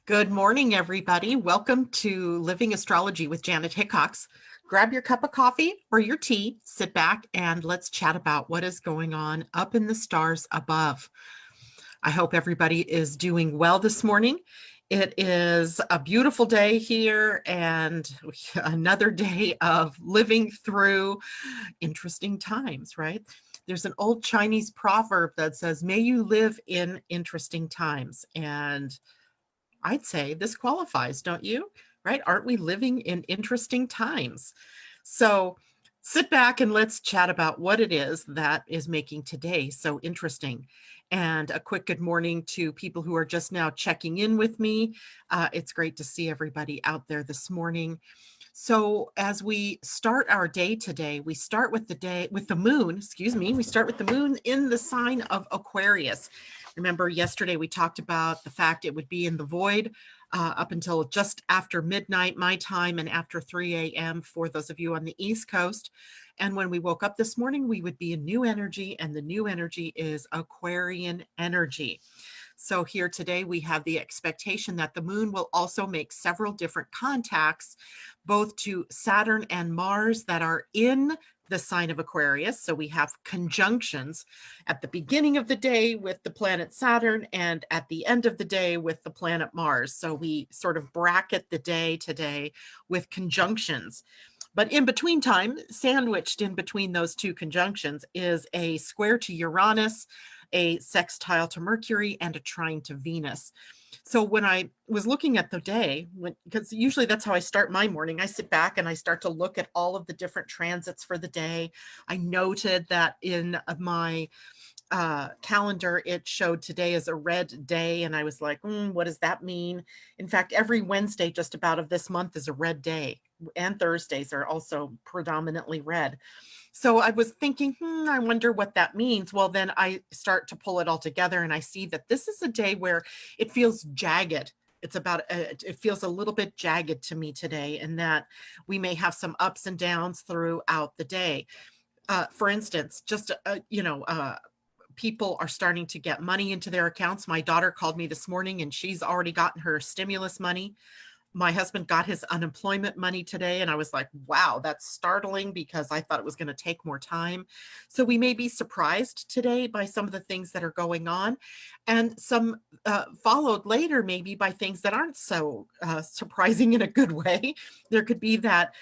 Good morning, everybody. Welcome to Living Astrology with Janet Hickox. Grab your cup of coffee or your tea, sit back, and let's chat about what is going on up in the stars above. I hope everybody is doing well this morning. It is a beautiful day here and another day of living through interesting times, right? There's an old Chinese proverb that says, may you live in interesting times. And I'd say this qualifies, don't you? Right? Aren't we living in interesting times? So sit back and let's chat about what it is that is making today so interesting. And a quick good morning to people who are just now checking in with me. It's great to see everybody out there this morning. So as we start our day today, we start with the moon, we start with the moon in the sign of Aquarius. Remember yesterday we talked about the fact it would be in the void up until just after midnight my time and after 3 a.m. for those of you on the East Coast. And when we woke up this morning, we would be in new energy, and the new energy is Aquarian energy. So here today, we have the expectation that the moon will also make several different contacts, both to Saturn and Mars that are in the sign of Aquarius. So we have conjunctions at the beginning of the day with the planet Saturn and at the end of the day with the planet Mars. So we sort of bracket the day today with conjunctions. But in between time, sandwiched in between those two conjunctions, is a square to Uranus, a sextile to Mercury, and a trine to Venus. So when I was looking at the day, because usually that's how I start my morning, I sit back and I start to look at all of the different transits for the day. I noted that in my calendar, it showed today as a red day. And I was like, what does that mean? In fact, every Wednesday just about of this month is a red day, and Thursdays are also predominantly red. So I was thinking, I wonder what that means. Well, then I start to pull it all together and I see that this is a day where it feels jagged. It feels a little bit jagged to me today, and that we may have some ups and downs throughout the day. For instance, people are starting to get money into their accounts. My daughter called me this morning and she's already gotten her stimulus money. My husband got his unemployment money today, and I was like, wow, that's startling because I thought it was going to take more time. So we may be surprised today by some of the things that are going on, and some followed later maybe by things that aren't so surprising in a good way. There could be that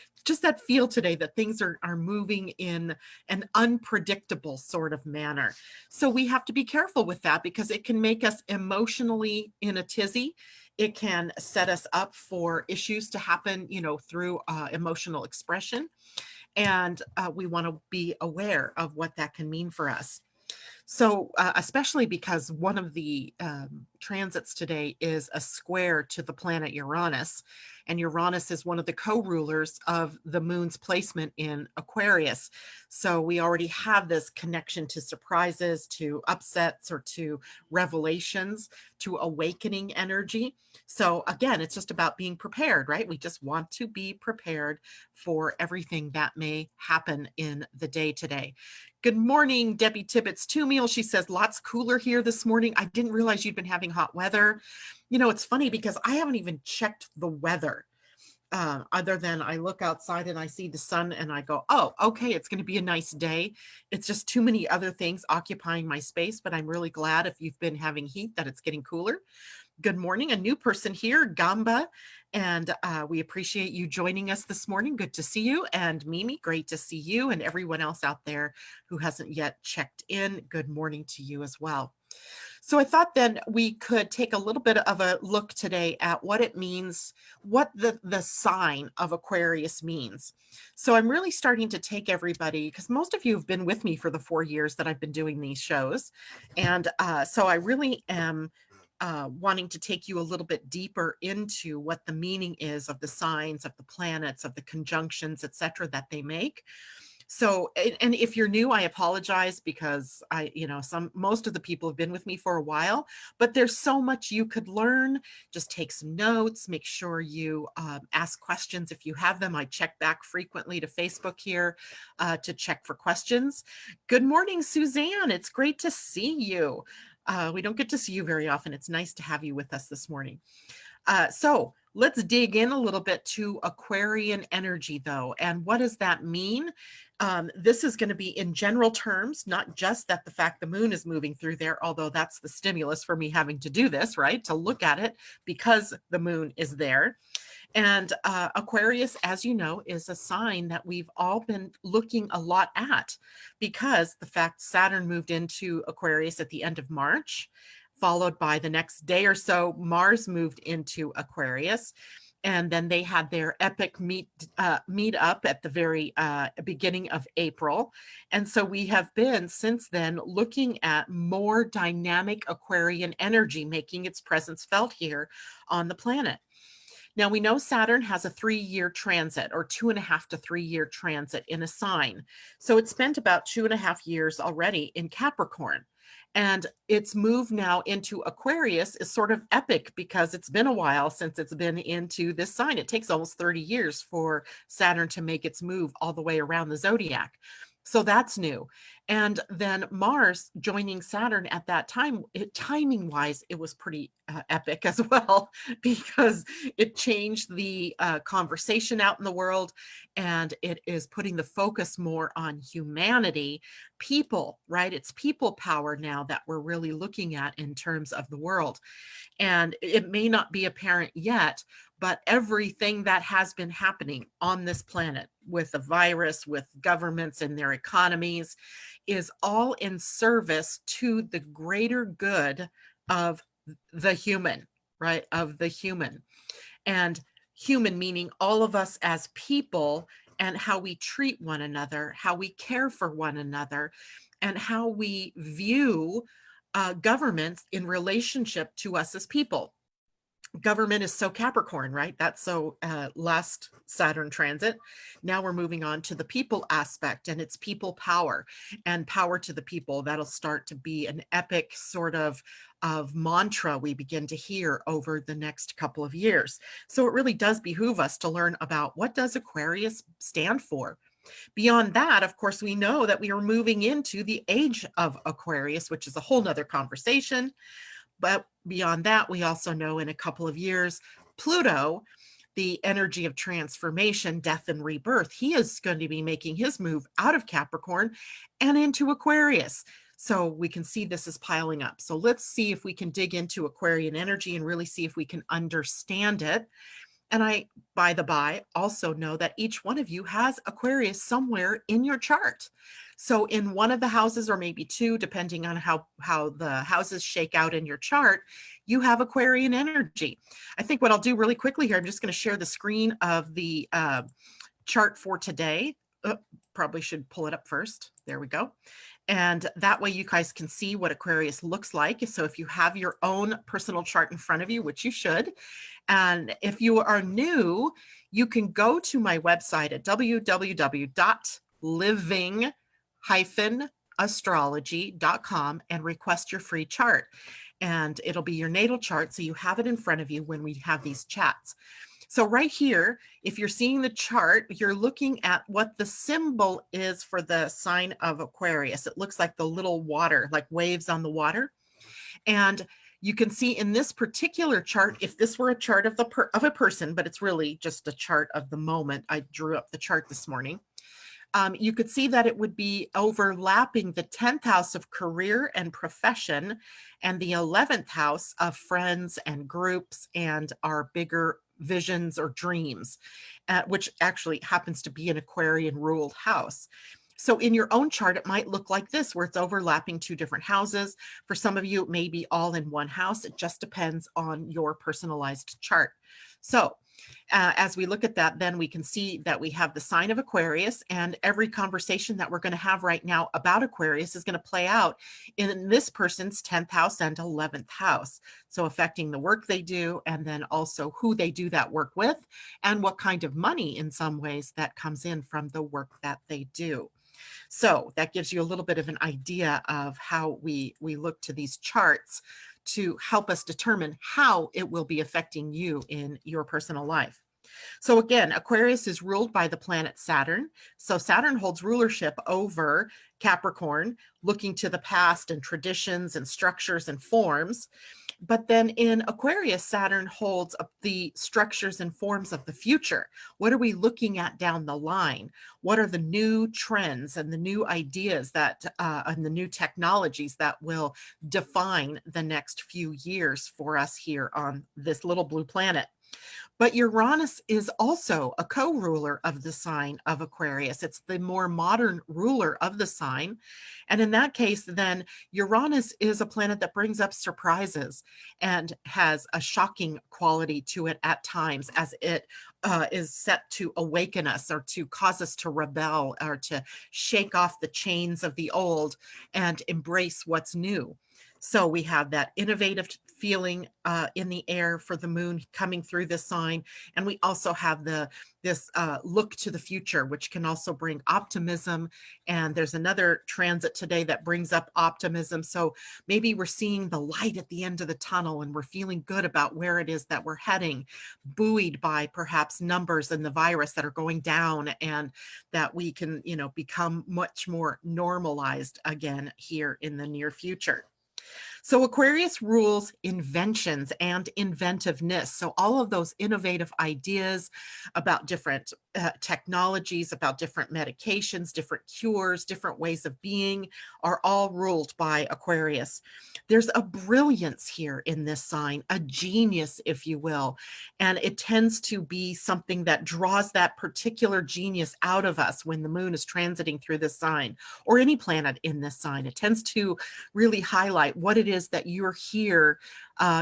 feel today that things are moving in an unpredictable sort of manner. So we have to be careful with that because it can make us emotionally in a tizzy. It can set us up for issues to happen, through emotional expression. And we want to be aware of what that can mean for us. So especially because one of the transits today is a square to the planet Uranus, and Uranus is one of the co-rulers of the moon's placement in Aquarius. So we already have this connection to surprises, to upsets, or to revelations, to awakening energy. So again, it's just about being prepared, right? We just want to be prepared for everything that may happen in the day today. Good morning, Debbie Tibbetts Tumiel. She says, lots cooler here this morning. I didn't realize you'd been having hot weather. It's funny because I haven't even checked the weather. Other than I look outside and I see the sun and I go, oh, okay, it's going to be a nice day. It's just too many other things occupying my space, but I'm really glad if you've been having heat that it's getting cooler. Good morning, a new person here, Gamba, and we appreciate you joining us this morning. Good to see you. And Mimi, great to see you, and everyone else out there who hasn't yet checked in. Good morning to you as well. So I thought then we could take a little bit of a look today at what it means, what the sign of Aquarius means. So I'm really starting to take everybody, because most of you have been with me for the 4 years that I've been doing these shows. And so I really am wanting to take you a little bit deeper into what the meaning is of the signs, of the planets, of the conjunctions, etc., that they make. So, and if you're new, I apologize because most of the people have been with me for a while, but there's so much you could learn. Just take some notes, make sure you ask questions if you have them. I check back frequently to Facebook here to check for questions. Good morning, Suzanne. It's great to see you. We don't get to see you very often. It's nice to have you with us this morning. So let's dig in a little bit to Aquarian energy, though. And what does that mean? This is going to be in general terms, not just that the fact the moon is moving through there, although that's the stimulus for me having to do this, right? To look at it because the moon is there. And Aquarius, as you know, is a sign that we've all been looking a lot at because the fact Saturn moved into Aquarius at the end of March, followed by the next day or so, Mars moved into Aquarius. And then they had their epic meet up at the very beginning of April. And so we have been since then looking at more dynamic Aquarian energy making its presence felt here on the planet. Now we know Saturn has a 3-year transit or 2.5 to 3-year transit in a sign. So it spent about 2.5 years already in Capricorn. And its move now into Aquarius is sort of epic because it's been a while since it's been into this sign. It takes almost 30 years for Saturn to make its move all the way around the zodiac. So that's new. And then Mars joining Saturn at that time, timing wise, it was pretty epic as well, because it changed the conversation out in the world, and it is putting the focus more on humanity, people, right? It's people power now that we're really looking at in terms of the world. And it may not be apparent yet, but everything that has been happening on this planet with the virus, with governments and their economies, is all in service to the greater good of the human, right? Of the human. And human meaning all of us as people, and how we treat one another, how we care for one another, and how we view governments in relationship to us as people. Government is so Capricorn, right? That's so last Saturn transit. Now we're moving on to the people aspect, and it's people power and power to the people. That'll start to be an epic sort of mantra we begin to hear over the next couple of years. So it really does behoove us to learn about what does Aquarius stand for. Beyond that, of course, we know that we are moving into the age of Aquarius, which is a whole nother conversation. But beyond that, we also know in a couple of years, Pluto, the energy of transformation, death, and rebirth, he is going to be making his move out of Capricorn and into Aquarius. So we can see this is piling up. So let's see if we can dig into Aquarian energy and really see if we can understand it. And I, by the by, also know that each one of you has Aquarius somewhere in your chart. So in one of the houses, or maybe two, depending on how the houses shake out in your chart, you have Aquarian energy. I think what I'll do really quickly here, I'm just going to share the screen of the chart for today. Probably should pull it up first. There we go. And that way you guys can see what Aquarius looks like. So if you have your own personal chart in front of you, which you should, and if you are new, you can go to my website at www.living-astrology.com and request your free chart. And it'll be your natal chart, so you have it in front of you when we have these chats. So right here, if you're seeing the chart, you're looking at what the symbol is for the sign of Aquarius. It looks like the little water, like waves on the water. And you can see in this particular chart, if this were a chart of a person, but it's really just a chart of the moment. I drew up the chart this morning. You could see that it would be overlapping the 10th house of career and profession and the 11th house of friends and groups and our bigger visions or dreams, which actually happens to be an Aquarian ruled house. So in your own chart, it might look like this, where it's overlapping two different houses. For some of you, it may be all in one house. It just depends on your personalized chart. So as we look at that, then we can see that we have the sign of Aquarius, and every conversation that we're going to have right now about Aquarius is going to play out in this person's 10th house and 11th house. So affecting the work they do, and then also who they do that work with, and what kind of money in some ways that comes in from the work that they do. So that gives you a little bit of an idea of how we look to these charts to help us determine how it will be affecting you in your personal life. So again, Aquarius is ruled by the planet Saturn. So Saturn holds rulership over Capricorn, looking to the past and traditions and structures and forms. But then in Aquarius, Saturn holds up the structures and forms of the future. What are we looking at down the line? What are the new trends and the new ideas that and the new technologies that will define the next few years for us here on this little blue planet? But Uranus is also a co-ruler of the sign of Aquarius. It's the more modern ruler of the sign. And in that case, then Uranus is a planet that brings up surprises and has a shocking quality to it at times, as it is set to awaken us or to cause us to rebel or to shake off the chains of the old and embrace what's new. So we have that innovative feeling in the air for the moon coming through this sign. And we also have this look to the future, which can also bring optimism. And there's another transit today that brings up optimism. So maybe we're seeing the light at the end of the tunnel and we're feeling good about where it is that we're heading, buoyed by perhaps numbers in the virus that are going down, and that we can, become much more normalized again here in the near future. So Aquarius rules inventions and inventiveness. So all of those innovative ideas about different technologies, about different medications, different cures, different ways of being are all ruled by Aquarius. There's a brilliance here in this sign, a genius, if you will, and it tends to be something that draws that particular genius out of us when the moon is transiting through this sign, or any planet in this sign. It tends to really highlight what it is that you're here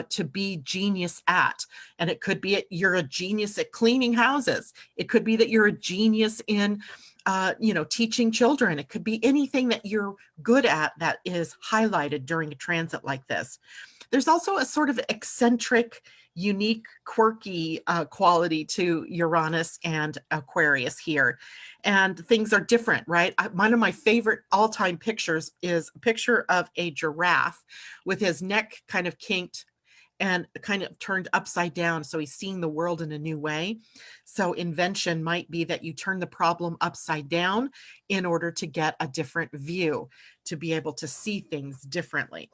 to be genius at. And it could be you're a genius at cleaning houses. It could be that you're a genius in teaching children. It could be anything that you're good at that is highlighted during a transit like this. There's also a sort of eccentric, unique, quirky quality to Uranus and Aquarius here. And things are different, right? One of my favorite all-time pictures is a picture of a giraffe with his neck kind of kinked and kind of turned upside down. So he's seeing the world in a new way. So invention might be that you turn the problem upside down in order to get a different view, to be able to see things differently.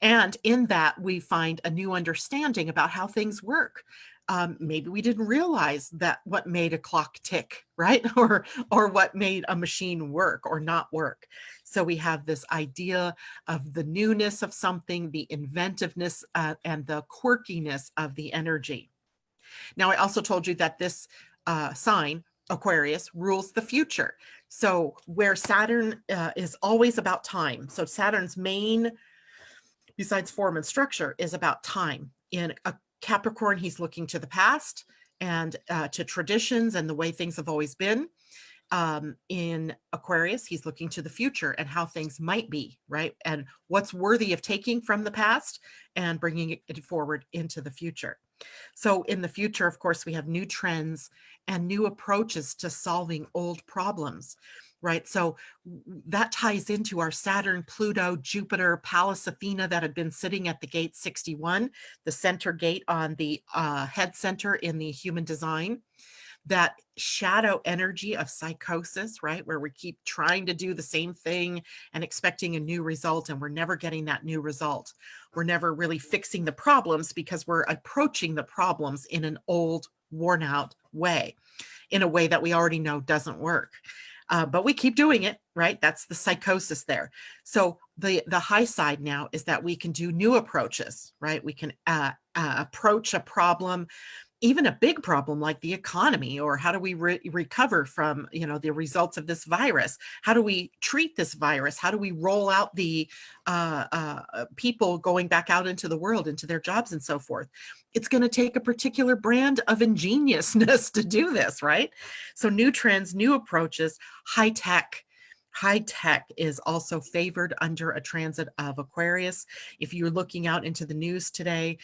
And in that, we find a new understanding about how things work. Maybe we didn't realize that what made a clock tick, right? Or what made a machine work or not work. So we have this idea of the newness of something, the inventiveness and the quirkiness of the energy. Now, I also told you that this sign, Aquarius, rules the future. So where Saturn is always about time. So Saturn's main, besides form and structure, is about time. In a Capricorn, he's looking to the past and to traditions and the way things have always been. In Aquarius, he's looking to the future and how things might be, right? And what's worthy of taking from the past and bringing it forward into the future. So in the future, of course, we have new trends and new approaches to solving old problems, right? So that ties into our Saturn, Pluto, Jupiter, Pallas Athena that had been sitting at the gate 61, the center gate on the head center in the human design. That shadow energy of psychosis, right? Where we keep trying to do the same thing and expecting a new result, and we're never getting that new result. We're never really fixing the problems because we're approaching the problems in an old, worn out way, in a way that we already know doesn't work. But we keep doing it, right? That's the psychosis there. So the high side now is that we can do new approaches, right? We can approach a problem, even a big problem like the economy, or how do we recover from the results of this virus? How do we treat this virus? How do we roll out the people going back out into the world, into their jobs and so forth? It's going to take a particular brand of ingeniousness to do this, right? So new trends, new approaches, high tech. High tech is also favored under a transit of Aquarius. If you're looking out into the news today,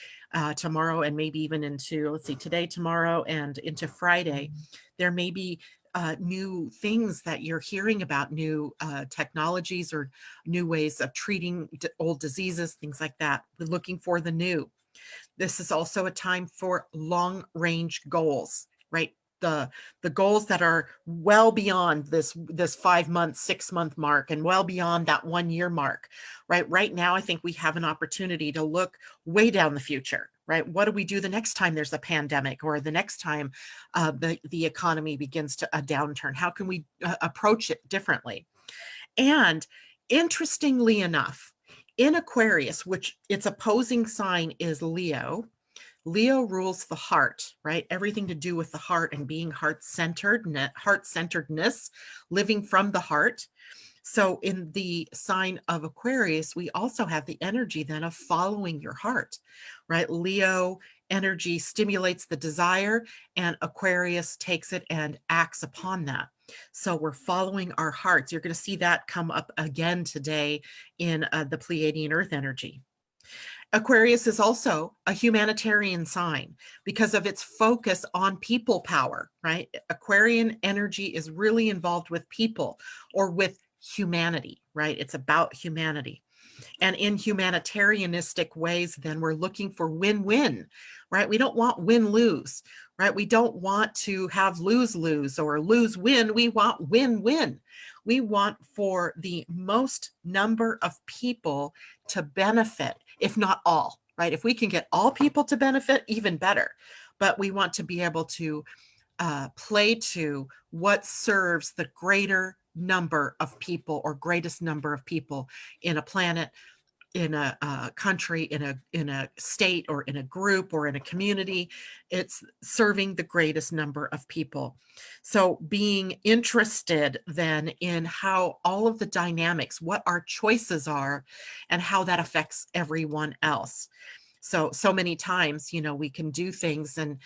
tomorrow, and maybe even into, today, tomorrow, and into Friday, there may be new things that you're hearing about, new technologies or new ways of treating old diseases, things like that. We're looking for the new. This is also a time for long-range goals right? The goals that are well beyond this 5 month, 6 month mark, and well beyond that 1 year mark, right? Right now, I think we have an opportunity to look way down the future, right? What do we do the next time there's a pandemic, or the next time the economy begins to a downturn? How can we approach it differently? And interestingly enough, in Aquarius, which its opposing sign is Leo, Leo rules the heart, right? Everything to do with the heart and being heart-centeredness, living from the heart. So in the sign of Aquarius, we also have the energy then of following your heart, right? Leo energy stimulates the desire, and Aquarius takes it and acts upon that. So we're following our hearts. You're going to see that come up again today in the Pleiadian-Earth energy. Aquarius is also a humanitarian sign because of its focus on people power, right? Aquarian energy is really involved with people or with humanity, right? It's about humanity. And in humanitarianistic ways, then we're looking for win-win, right? We don't want win-lose, right? We don't want to have lose-lose or lose-win. We want win-win. We want for the most number of people to benefit, if not all, right? If we can get all people to benefit, even better. But we want to be able to play to what serves the greater number of people or greatest number of people in a planet, in a country, in a state, or in a group, or in a community. It's serving the greatest number of people. So being interested then in how all of the dynamics, what our choices are, and how that affects everyone else. So many times, we can do things and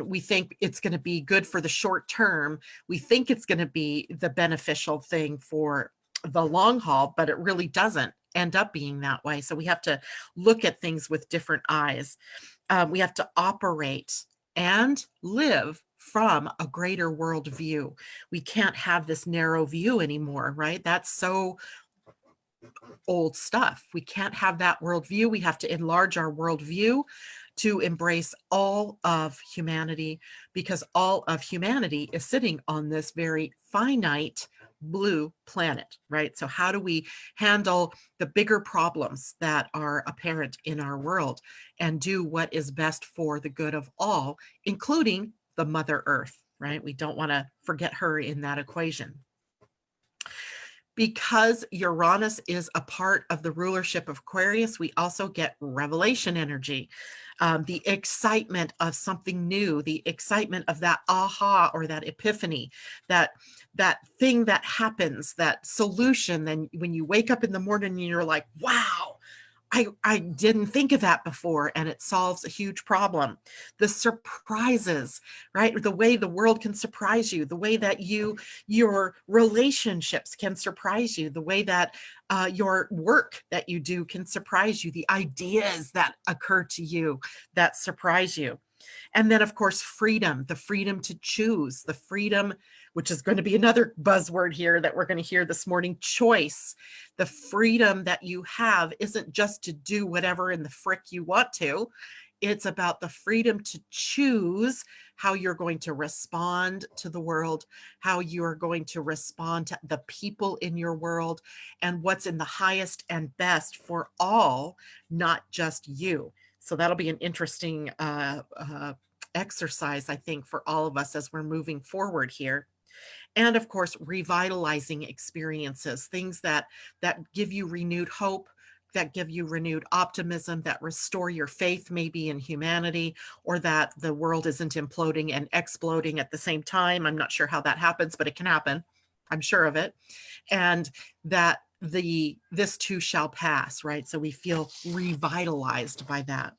we think it's going to be good for the short term. We think it's going to be the beneficial thing for the long haul, but it really doesn't end up being that way. So we have to look at things with different eyes. We have to operate and live from a greater worldview. We can't have this narrow view anymore, right? That's so old stuff. We can't have that worldview. We have to enlarge our worldview to embrace all of humanity, because all of humanity is sitting on this very finite blue planet, right? So how do we handle the bigger problems that are apparent in our world and do what is best for the good of all, including the Mother Earth, right? We don't want to forget her in that equation. Because Uranus is a part of the rulership of Aquarius, we also get revelation energy, the excitement of something new, the excitement of that aha or that epiphany, that thing that happens, that solution. Then when you wake up in the morning and you're like, wow, I didn't think of that before, and it solves a huge problem. The surprises, right? The way the world can surprise you, the way that your relationships can surprise you, the way that your work that you do can surprise you, the ideas that occur to you that surprise you. And then, of course, freedom, the freedom to choose, the freedom, which is going to be another buzzword here that we're going to hear this morning, choice. The freedom that you have isn't just to do whatever in the frick you want to. It's about the freedom to choose how you're going to respond to the world, how you're going to respond to the people in your world, and what's in the highest and best for all, not just you. So that'll be an interesting exercise, I think, for all of us as we're moving forward here. And of course, revitalizing experiences, things that give you renewed hope, that give you renewed optimism, that restore your faith maybe in humanity, or that the world isn't imploding and exploding at the same time. I'm not sure how that happens, but it can happen. I'm sure of it. And that this too shall pass, right? So we feel revitalized by that.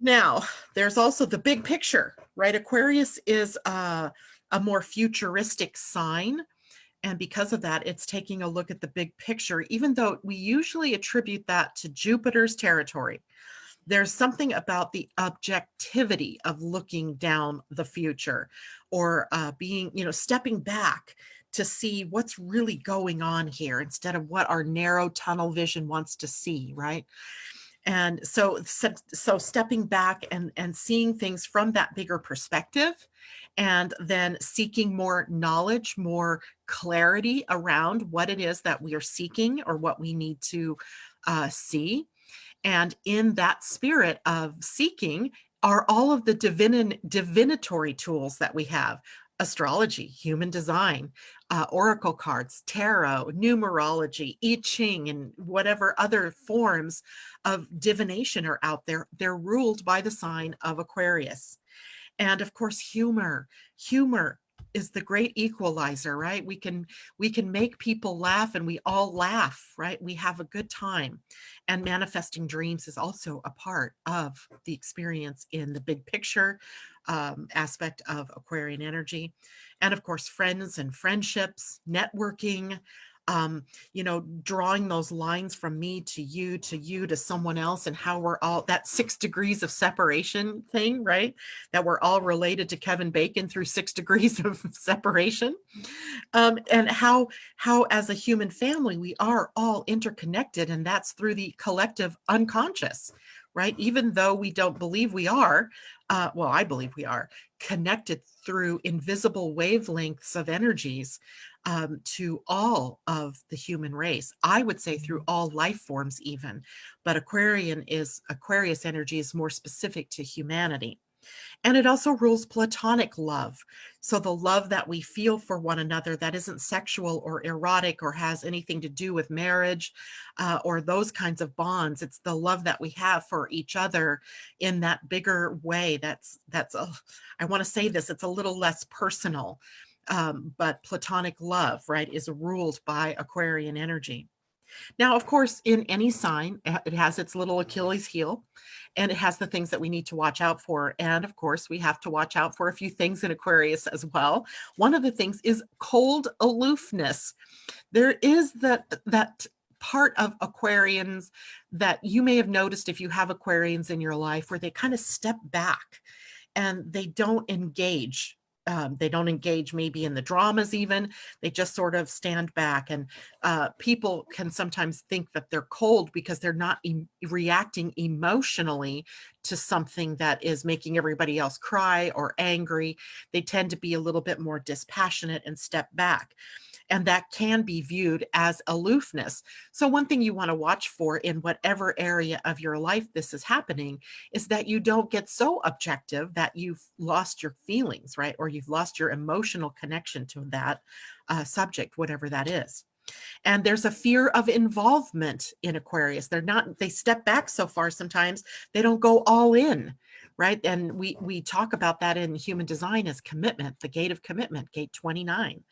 Now, there's also the big picture, right? Aquarius is a more futuristic sign. And because of that, it's taking a look at the big picture, even though we usually attribute that to Jupiter's territory. There's something about the objectivity of looking down the future, or being, stepping back to see what's really going on here instead of what our narrow tunnel vision wants to see, right? And so stepping back and seeing things from that bigger perspective, and then seeking more knowledge, more clarity around what it is that we are seeking or what we need to see. And in that spirit of seeking are all of the divinatory tools that we have: astrology, human design, oracle cards, tarot, numerology, I Ching, and whatever other forms of divination are out there. They're ruled by the sign of Aquarius. And of course, humor is the great equalizer, right? We can make people laugh, and we all laugh, right? We have a good time. And manifesting dreams is also a part of the experience in the big picture aspect of Aquarian energy. And of course, friends and friendships, networking, drawing those lines from me to you to someone else, and how we're all that 6 degrees of separation thing, right? That we're all related to Kevin Bacon through 6 degrees of separation. And how as a human family, we are all interconnected, and that's through the collective unconscious, right? Even though we don't believe we are, well, I believe we are connected through invisible wavelengths of energies to all of the human race. I would say through all life forms even, but Aquarius energy is more specific to humanity. And it also rules platonic love. So the love that we feel for one another that isn't sexual or erotic or has anything to do with marriage or those kinds of bonds. It's the love that we have for each other in that bigger way. I want to say this, it's a little less personal. But platonic love, right, is ruled by Aquarian energy. Now, of course, in any sign, it has its little Achilles heel, and it has the things that we need to watch out for. And of course, we have to watch out for a few things in Aquarius as well. One of the things is cold aloofness. There is that part of Aquarians that you may have noticed if you have Aquarians in your life, where they kind of step back and they don't engage. They don't engage maybe in the dramas even. They just sort of stand back. And people can sometimes think that they're cold because they're not reacting emotionally to something that is making everybody else cry or angry. They tend to be a little bit more dispassionate and step back. And that can be viewed as aloofness. So one thing you want to watch for in whatever area of your life this is happening is that you don't get so objective that you've lost your feelings, right? Or you've lost your emotional connection to that subject, whatever that is. And there's a fear of involvement in Aquarius. They step back so far sometimes, they don't go all in, right? And we talk about that in human design as commitment, the gate of commitment, gate 29.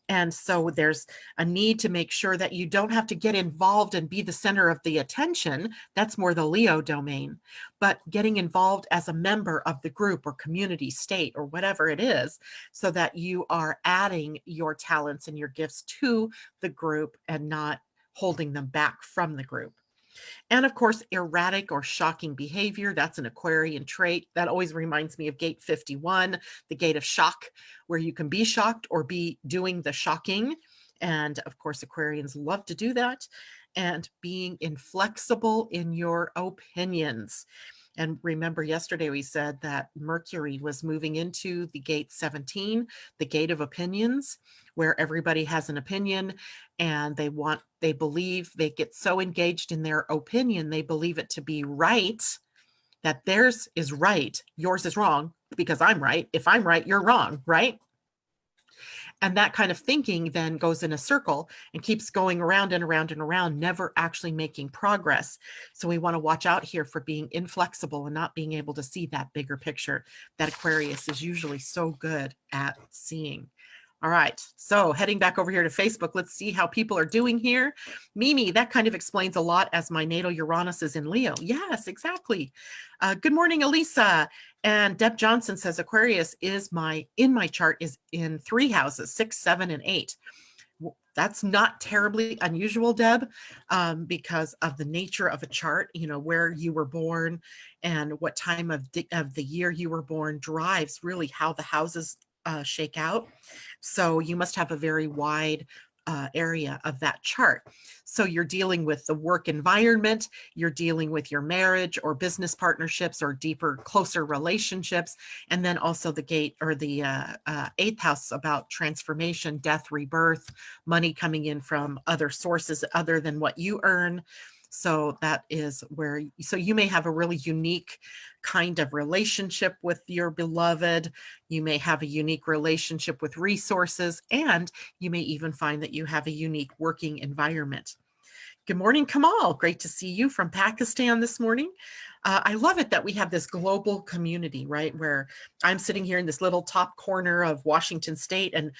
And so there's a need to make sure that you don't have to get involved and be the center of the attention. That's more the Leo domain. But getting involved as a member of the group or community, state, or whatever it is, so that you are adding your talents and your gifts to the group and not holding them back from the group. And of course, erratic or shocking behavior. That's an Aquarian trait. That always reminds me of gate 51, the gate of shock, where you can be shocked or be doing the shocking. And of course, Aquarians love to do that. And being inflexible in your opinions. And remember, yesterday we said that Mercury was moving into the gate 17, the gate of opinions, where everybody has an opinion and they believe, they get so engaged in their opinion, they believe it to be right, that theirs is right, yours is wrong, because I'm right. If I'm right, you're wrong, right? And that kind of thinking then goes in a circle and keeps going around and around and around, never actually making progress. So we want to watch out here for being inflexible and not being able to see that bigger picture that Aquarius is usually so good at seeing. All right, so heading back over here to Facebook, let's see how people are doing here. Mimi, that kind of explains a lot as my natal Uranus is in Leo. Yes, exactly. Good morning, Elisa. And Deb Johnson says Aquarius is in my chart is in 3 houses, 6, 7, and 8. That's not terribly unusual, Deb, because of the nature of a chart, where you were born and what time of the year you were born drives really how the houses shake out. So you must have a very wide area of that chart. So you're dealing with the work environment, you're dealing with your marriage or business partnerships or deeper, closer relationships. And then also the gate or the eighth house about transformation, death, rebirth, money coming in from other sources other than what you earn. So that is where, so you may have a really unique kind of relationship with your beloved. You may have a unique relationship with resources, and you may even find that you have a unique working environment. Good morning, Kamal. Great to see you from Pakistan this morning. I love it that we have this global community, right? Where I'm sitting here in this little top corner of Washington State, and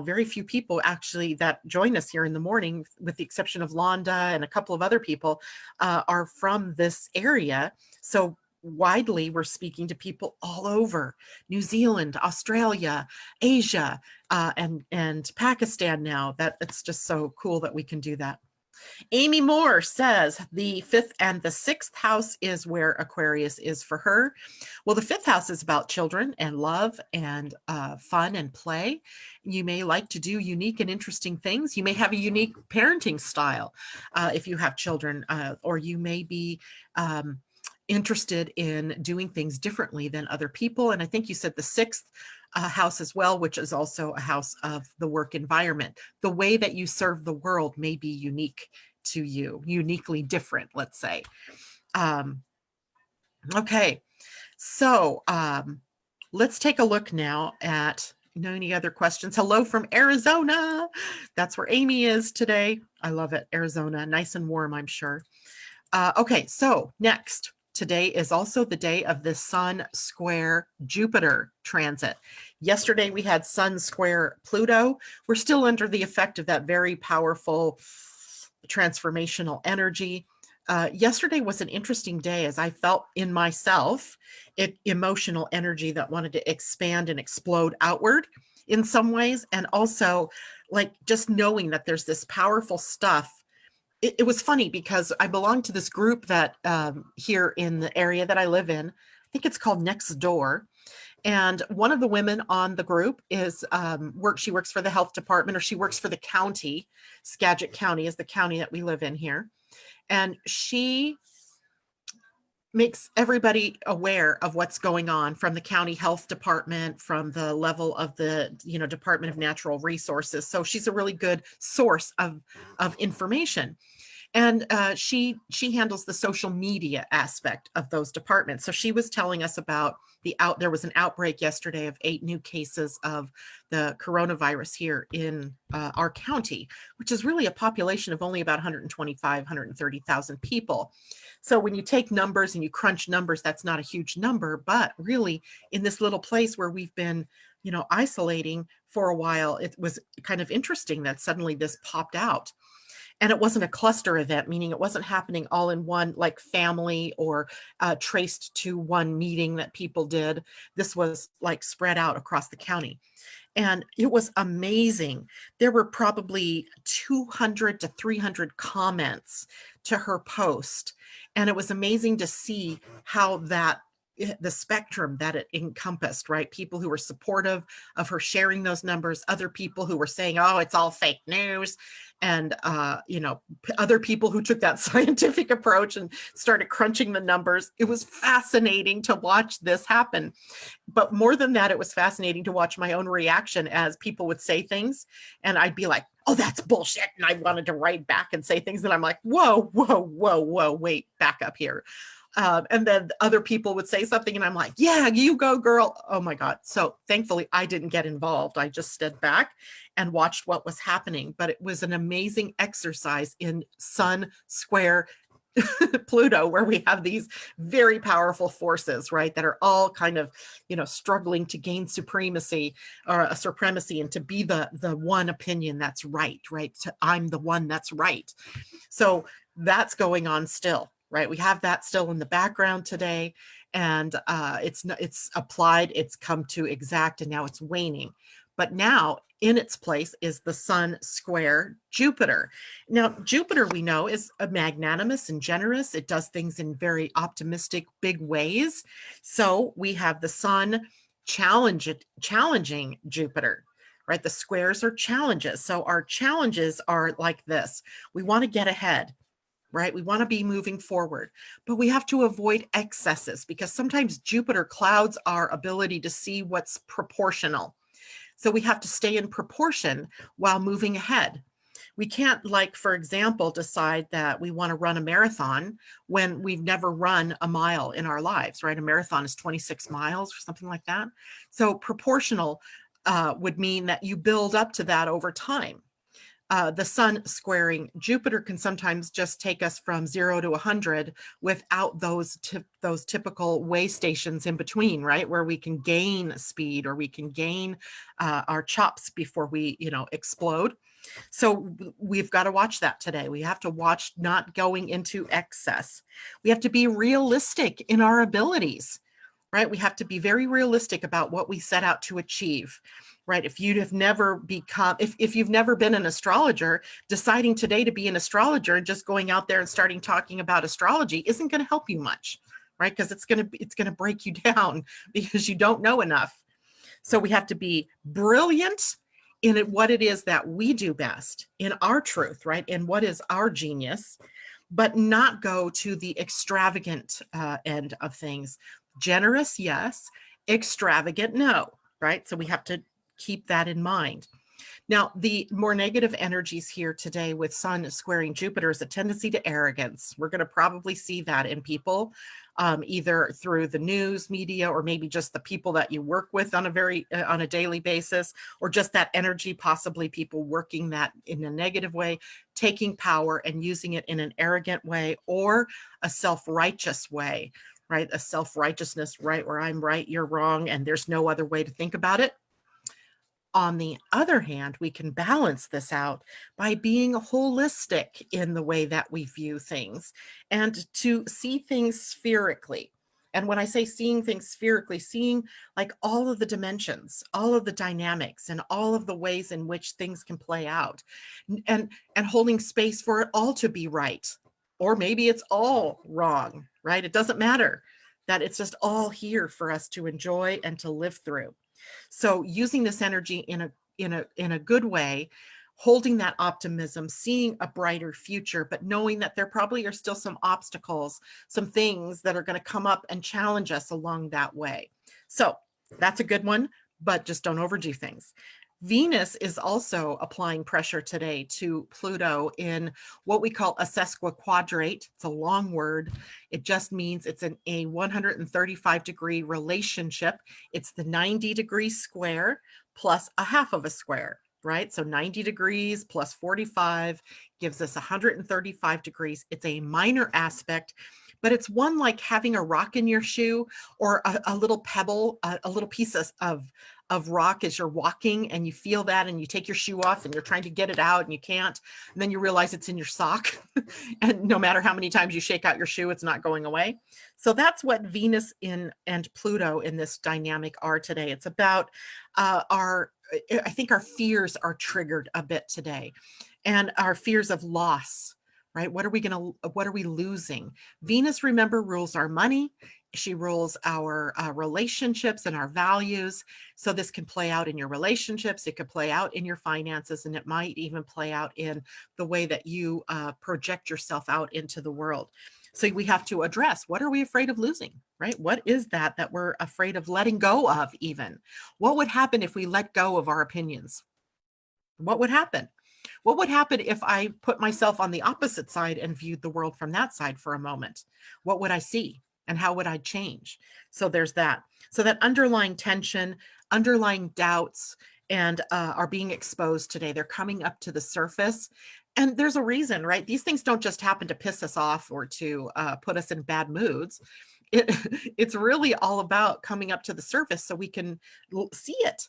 very few people actually that join us here in the morning, with the exception of Londa and a couple of other people, are from this area. So widely, we're speaking to people all over New Zealand, Australia, Asia, and Pakistan now. That it's just so cool that we can do that. Amy Moore says the fifth and the sixth house is where Aquarius is for her. Well, the fifth house is about children and love and fun and play. You may like to do unique and interesting things. You may have a unique parenting style if you have children, or you may be interested in doing things differently than other people. And I think you said the sixth house as well, which is also a house of the work environment. The way that you serve the world may be unique to you, uniquely different, let's say. Okay, so let's take a look now at any other questions. Hello from Arizona. That's where Amy is today. I love it, Arizona, nice and warm, I'm sure. Okay, so next. Today is also the day of the Sun square Jupiter transit. Yesterday we had Sun square Pluto. We're still under the effect of that very powerful transformational energy. Yesterday was an interesting day as I felt in myself emotional energy that wanted to expand and explode outward in some ways. And also like just knowing that there's this powerful stuff. It was funny because I belong to this group that here in the area that I live in, I think it's called Next Door. And one of the women on the group is she works for the health department, or she works for the county. Skagit County is the county that we live in here. And she makes everybody aware of what's going on from the county health department, from the level of the Department of Natural Resources. So she's a really good source of information. And she handles the social media aspect of those departments. So she was telling us about there was an outbreak yesterday of 8 new cases of the coronavirus here in our county, which is really a population of only about 125, 130,000 people. So when you take numbers and you crunch numbers, that's not a huge number, but really in this little place where we've been, isolating for a while, it was kind of interesting that suddenly this popped out. And it wasn't a cluster event, meaning it wasn't happening all in one like family or traced to one meeting that people did. This was like spread out across the county. And it was amazing. There were probably 200 to 300 comments to her post. And it was amazing to see how the spectrum that it encompassed, right? People who were supportive of her sharing those numbers, other people who were saying, oh, it's all fake news. And, other people who took that scientific approach and started crunching the numbers. It was fascinating to watch this happen. But more than that, it was fascinating to watch my own reaction as people would say things. And I'd be like, oh, that's bullshit. And I wanted to write back and say things. And I'm like, whoa, wait, back up here. And then other people would say something and I'm like, yeah, you go, girl. Oh my God. So thankfully I didn't get involved. I just stood back and watched what was happening. But it was an amazing exercise in Sun square Pluto, where we have these very powerful forces, right, that are all kind of, struggling to gain supremacy or a supremacy and to be the one opinion that's right. I'm the one that's right. So that's going on still. Right. We have that still in the background today, and it's applied. It's come to exact, and now it's waning. But now in its place is the Sun square Jupiter. Now, Jupiter, we know, is a magnanimous and generous. It does things in very optimistic, big ways. So we have the Sun challenging Jupiter. right? The squares are challenges. So our challenges are like this. We want to get ahead, right? We want to be moving forward, but we have to avoid excesses because sometimes Jupiter clouds our ability to see what's proportional. So we have to stay in proportion while moving ahead. We can't, like, for example, decide that we want to run a marathon when we've never run a mile in our lives, right? A marathon is 26 miles or something like that. So proportional would mean that you build up to that over time. The sun squaring Jupiter can sometimes just take us from 0 to 100 without those typical way stations in between, right? Where we can gain speed or we can gain our chops before we, explode. So we've got to watch that today. We have to watch not going into excess. We have to be realistic in our abilities, right? We have to be very realistic about what we set out to achieve, right? If you have never become, if you've never been an astrologer, deciding today to be an astrologer and just going out there and starting talking about astrology isn't going to help you much, right? Because it's going to break you down because you don't know enough. So we have to be brilliant in what it is that we do best, in our truth, right? And what is our genius, but not go to the extravagant end of things. Generous, yes. Extravagant, no, right? So we have to keep that in mind. Now, the more negative energies here today with Sun squaring Jupiter is a tendency to arrogance. We're going to probably see that in people, either through the news media or maybe just the people that you work with on a daily basis, or just that energy, possibly people working that in a negative way, taking power and using it in an arrogant way or a self-righteous way, right? A self-righteousness, right? Where I'm right, you're wrong, and there's no other way to think about it. On the other hand, we can balance this out by being holistic in the way that we view things and to see things spherically. And when I say seeing things spherically, seeing like all of the dimensions, all of the dynamics, and all of the ways in which things can play out, and holding space for it all to be right. Or maybe it's all wrong, right? It doesn't matter, that it's just all here for us to enjoy and to live through. So using this energy in a good way, holding that optimism, seeing a brighter future, but knowing that there probably are still some obstacles, some things that are going to come up and challenge us along that way. So that's a good one, but just don't overdo things. Venus is also applying pressure today to Pluto in what we call a sesquiquadrate. It's a long word. It just means it's a 135-degree relationship. It's the 90-degree square plus a half of a square, right? So 90 degrees plus 45 gives us 135 degrees. It's a minor aspect, but it's one like having a rock in your shoe or a little pebble, a little piece of rock as you're walking, and you feel that and you take your shoe off and you're trying to get it out and you can't, and then you realize it's in your sock and no matter how many times you shake out your shoe, it's not going away. So that's what Venus and Pluto in this dynamic are today. It's about I think our fears are triggered a bit today, and our fears of loss, right? What are we losing? Venus, remember, rules our money. She rules our relationships and our values. So this can play out in your relationships. It could play out in your finances, and it might even play out in the way that you project yourself out into the world. So we have to address, what are we afraid of losing, right? What is that we're afraid of letting go of even? What would happen if we let go of our opinions? What would happen? What would happen if I put myself on the opposite side and viewed the world from that side for a moment? What would I see? And how would I change? So there's that. So that underlying tension, underlying doubts, and are being exposed today. They're coming up to the surface. And there's a reason, right? These things don't just happen to piss us off or to put us in bad moods. It's really all about coming up to the surface so we can see it,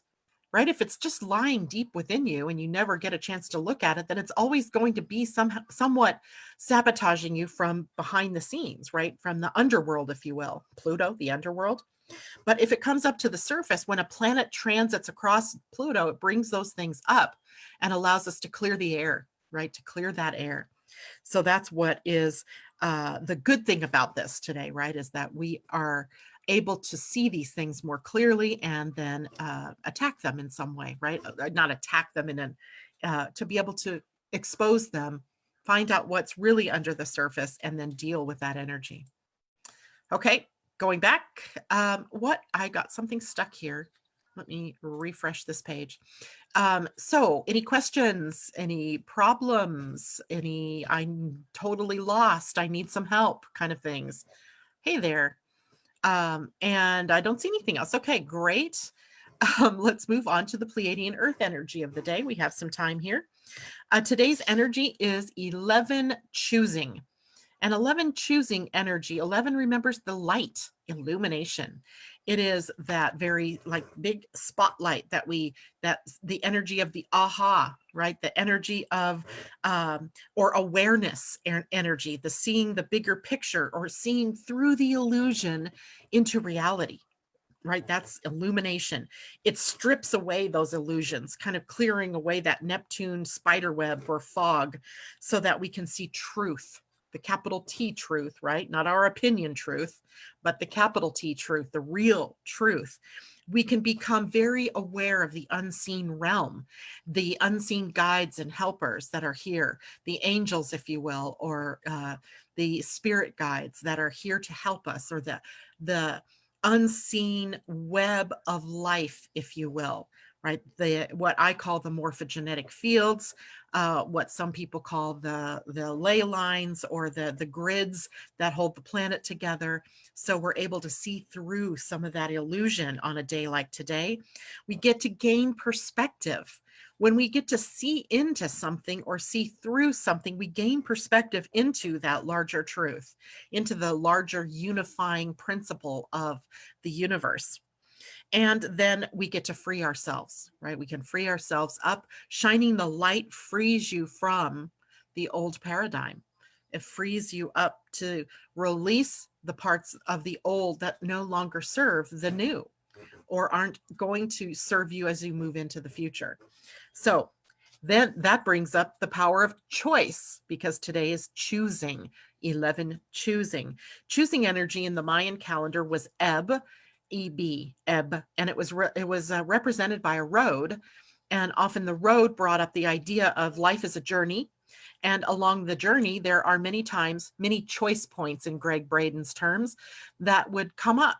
right? If it's just lying deep within you and you never get a chance to look at it, then it's always going to be somewhat sabotaging you from behind the scenes, right? From the underworld, if you will. Pluto, the underworld. But if it comes up to the surface, when a planet transits across Pluto, it brings those things up and allows us to clear the air, right? To clear that air. So that's what is the good thing about this today, right? Is that we are able to see these things more clearly and then attack them in some way, right? Not attack them to be able to expose them, find out what's really under the surface, and then deal with that energy. Okay, going back, I got something stuck here. Let me refresh this page. So any questions, any problems, I'm totally lost, I need some help kind of things? Hey there. And I don't see anything else. Okay, great. Let's move on to the Pleiadian-Earth energy of the day. We have some time here. Today's energy is 11 choosing. And 11 choosing energy, 11 remembers the light, illumination. It is that very like big spotlight that's the energy of the aha, right? The energy of, or awareness energy, the seeing the bigger picture or seeing through the illusion into reality. Right? That's illumination. It strips away those illusions, kind of clearing away that Neptune spider web or fog so that we can see truth, the capital T truth, right? Not our opinion truth, but the capital T truth, the real truth. We can become very aware of the unseen realm, the unseen guides and helpers that are here, the angels, if you will, or the spirit guides that are here to help us, or the unseen web of life, if you will, right? What I call the morphogenetic fields, what some people call the ley lines or the grids that hold the planet together. So we're able to see through some of that illusion on a day like today. We get to gain perspective. When we get to see into something or see through something, we gain perspective into that larger truth, into the larger unifying principle of the universe. And then we get to free ourselves, right? We can free ourselves up. Shining the light frees you from the old paradigm. It frees you up to release the parts of the old that no longer serve the new or aren't going to serve you as you move into the future. So then that brings up the power of choice, because today is choosing, 11 choosing. Choosing energy in the Mayan calendar was Eb, E-B, Eb, and it was represented by a road. And often the road brought up the idea of life as a journey. And along the journey, there are many times, many choice points in Greg Braden's terms that would come up.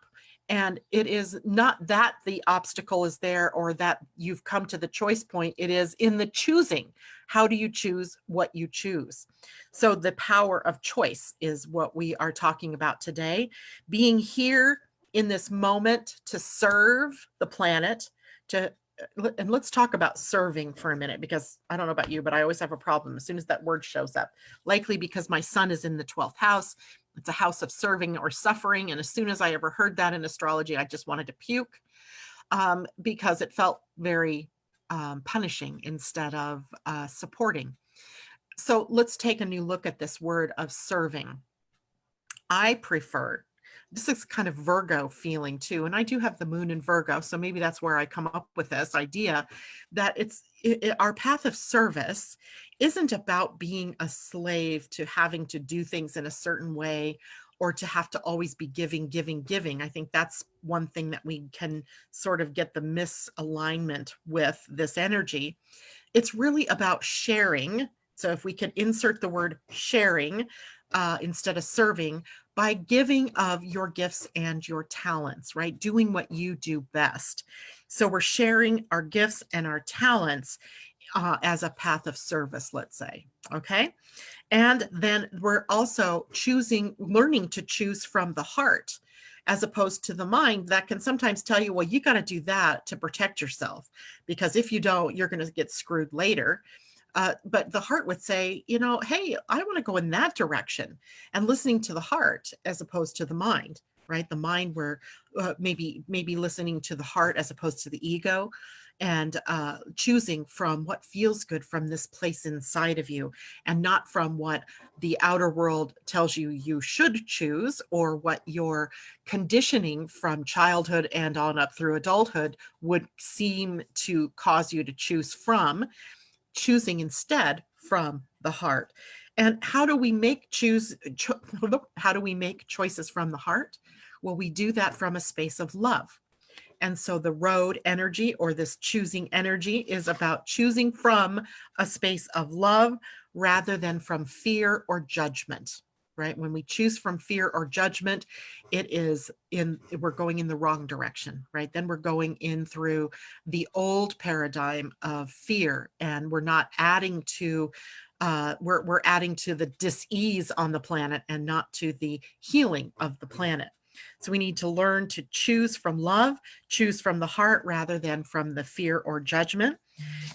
And it is not that the obstacle is there or that you've come to the choice point. It is in the choosing. How do you choose what you choose? So the power of choice is what we are talking about today. Being here in this moment to serve the planet, and let's talk about serving for a minute, because I don't know about you, but I always have a problem as soon as that word shows up, likely because my sun is in the 12th house. It's a house of serving or suffering. And as soon as I ever heard that in astrology, I just wanted to puke because it felt very punishing instead of supporting. So let's take a new look at this word of serving. I prefer, this is kind of Virgo feeling too. And I do have the moon in Virgo. So maybe that's where I come up with this idea that our path of service isn't about being a slave to having to do things in a certain way or to have to always be giving. I think that's one thing that we can sort of get the misalignment with this energy. It's really about sharing. So if we could insert the word sharing instead of serving, by giving of your gifts and your talents, right? Doing what you do best. So we're sharing our gifts and our talents as a path of service, let's say, okay? And then we're also learning to choose from the heart as opposed to the mind that can sometimes tell you, well, you got to do that to protect yourself, because if you don't, you're going to get screwed later. But the heart would say, hey, I want to go in that direction, and listening to the heart as opposed to the mind, right? The mind, we're maybe listening to the heart as opposed to the ego, and choosing from what feels good from this place inside of you, and not from what the outer world tells you you should choose, or what your conditioning from childhood and on up through adulthood would seem to cause you to choose from. Choosing instead from the heart. And how do we make choices from the heart? Well, we do that from a space of love. And so the road energy, or this choosing energy, is about choosing from a space of love rather than from fear or judgment, right? When we choose from fear or judgment, we're going in the wrong direction, right? Then we're going in through the old paradigm of fear, and we're not adding to we're adding to the dis-ease on the planet and not to the healing of the planet. So we need to learn to choose from love, choose from the heart rather than from the fear or judgment.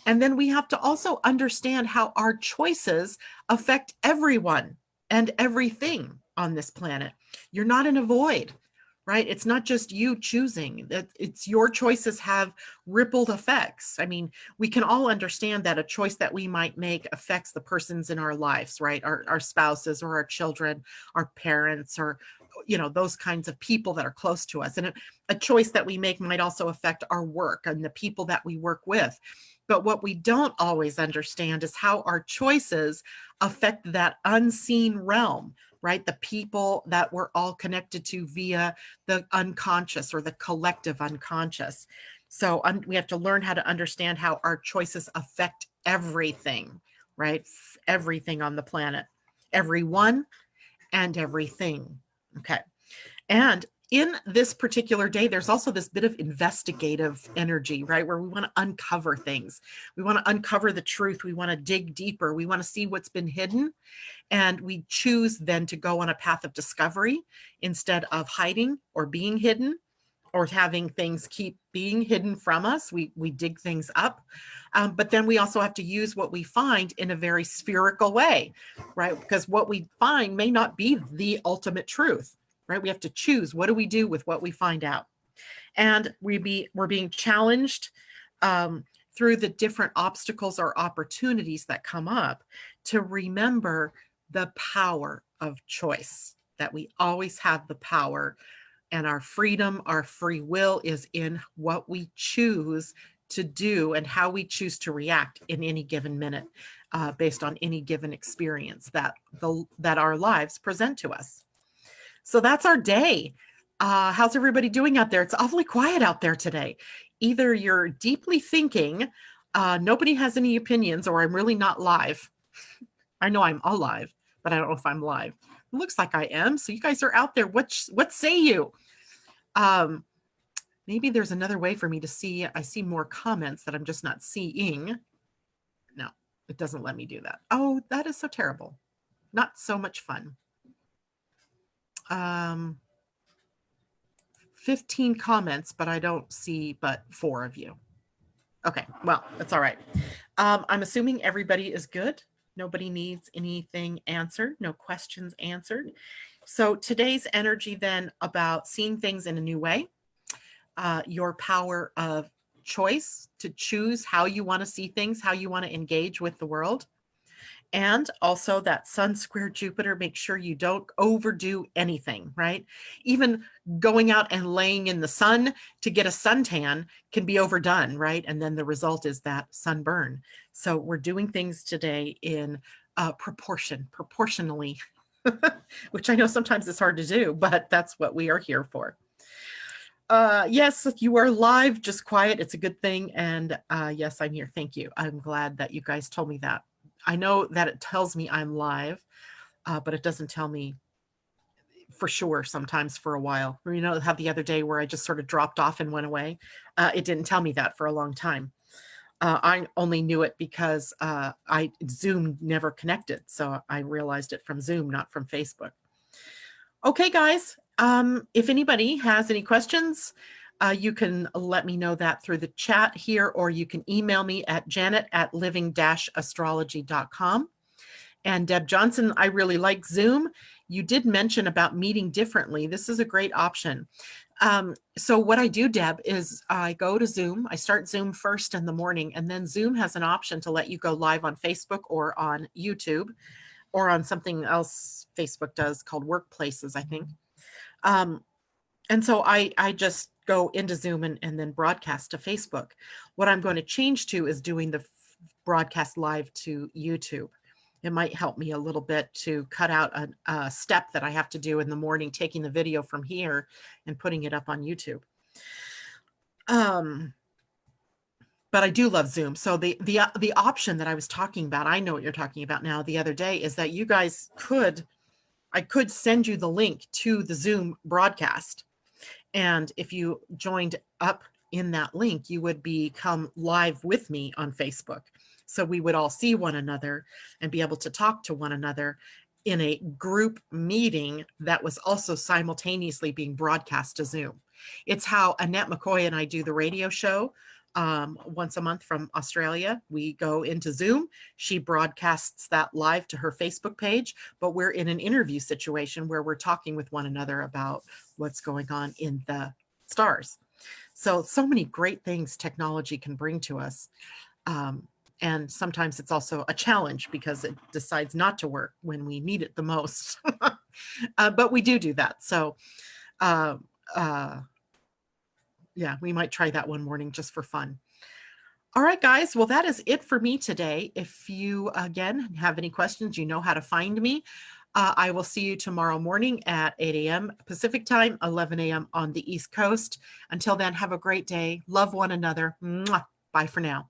And then we have to also understand how our choices affect everyone and everything on this planet. You're not in a void, right? It's not just you choosing, that it's your choices have rippled effects. I mean, we can all understand that a choice that we might make affects the persons in our lives, right? Our spouses or our children, our parents, or those kinds of people that are close to us. And a choice that we make might also affect our work and the people that we work with. But what we don't always understand is how our choices affect that unseen realm, right? The people that we're all connected to via the unconscious or the collective unconscious. So we have to learn how to understand how our choices affect everything, right? Everything on the planet, everyone and everything. Okay. And in this particular day, there's also this bit of investigative energy, right? Where we want to uncover things. We want to uncover the truth. We want to dig deeper. We want to see what's been hidden. And we choose then to go on a path of discovery instead of hiding or being hidden or having things keep being hidden from us. We dig things up. But then we also have to use what we find in a very spherical way, right? Because what we find may not be the ultimate truth, right? We have to choose, what do we do with what we find out? And we're being challenged through the different obstacles or opportunities that come up to remember the power of choice, that we always have the power, and our freedom, our free will is in what we choose to do and how we choose to react in any given minute based on any given experience that our lives present to us. So that's our day. How's everybody doing out there? It's awfully quiet out there today. Either you're deeply thinking, nobody has any opinions, or I'm really not live. I know I'm alive, but I don't know if I'm live. It looks like I am. So you guys are out there. What say you? Maybe there's another way for me to see. I see more comments that I'm just not seeing. No, it doesn't let me do that. Oh, that is so terrible. Not so much fun. 15 comments, but I don't see but 4 of you. Okay, well, that's all right. I'm assuming everybody is good. Nobody needs anything answered, no questions answered. So today's energy then about seeing things in a new way, your power of choice to choose how you want to see things, how you want to engage with the world. And also that Sun square Jupiter, make sure you don't overdo anything, right? Even going out and laying in the sun to get a suntan can be overdone, right? And then the result is that sunburn. So we're doing things today in proportionally, which I know sometimes it's hard to do, but that's what we are here for. Yes, you are live, just quiet. It's a good thing. And yes, I'm here. Thank you. I'm glad that you guys told me that. I know that it tells me I'm live, but it doesn't tell me for sure sometimes for a while. How the other day where I just sort of dropped off and went away. It didn't tell me that for a long time. I only knew it because Zoom never connected. So I realized it from Zoom, not from Facebook. Okay, guys, if anybody has any questions, you can let me know that through the chat here, or you can email me at janet@living-astrology.com. And Deb Johnson, I really like Zoom. You did mention about meeting differently. This is a great option. So what I do, Deb, is I go to Zoom. I start Zoom first in the morning, and then Zoom has an option to let you go live on Facebook or on YouTube or on something else Facebook does called Workplaces, I think. And so I just go into Zoom and then broadcast to Facebook. What I'm going to change to is doing the broadcast live to YouTube. It might help me a little bit to cut out a step that I have to do in the morning, taking the video from here and putting it up on YouTube. But I do love Zoom. So the option that I was talking about, I know what you're talking about now, the other day, is that you guys I could send you the link to the Zoom broadcast. And if you joined up in that link, you would become live with me on Facebook. So we would all see one another and be able to talk to one another in a group meeting that was also simultaneously being broadcast to Zoom. It's how Annette McCoy and I do the radio show once a month from Australia. We go into Zoom. She broadcasts that live to her Facebook page, but we're in an interview situation where we're talking with one another about what's going on in the stars. So many great things technology can bring to us. And sometimes it's also a challenge because it decides not to work when we need it the most. But we do that. So, yeah, we might try that one morning just for fun. All right, guys. Well, that is it for me today. If you, again, have any questions, you know how to find me. I will see you tomorrow morning at 8 a.m. Pacific time, 11 a.m. on the East Coast. Until then, have a great day. Love one another. Mwah. Bye for now.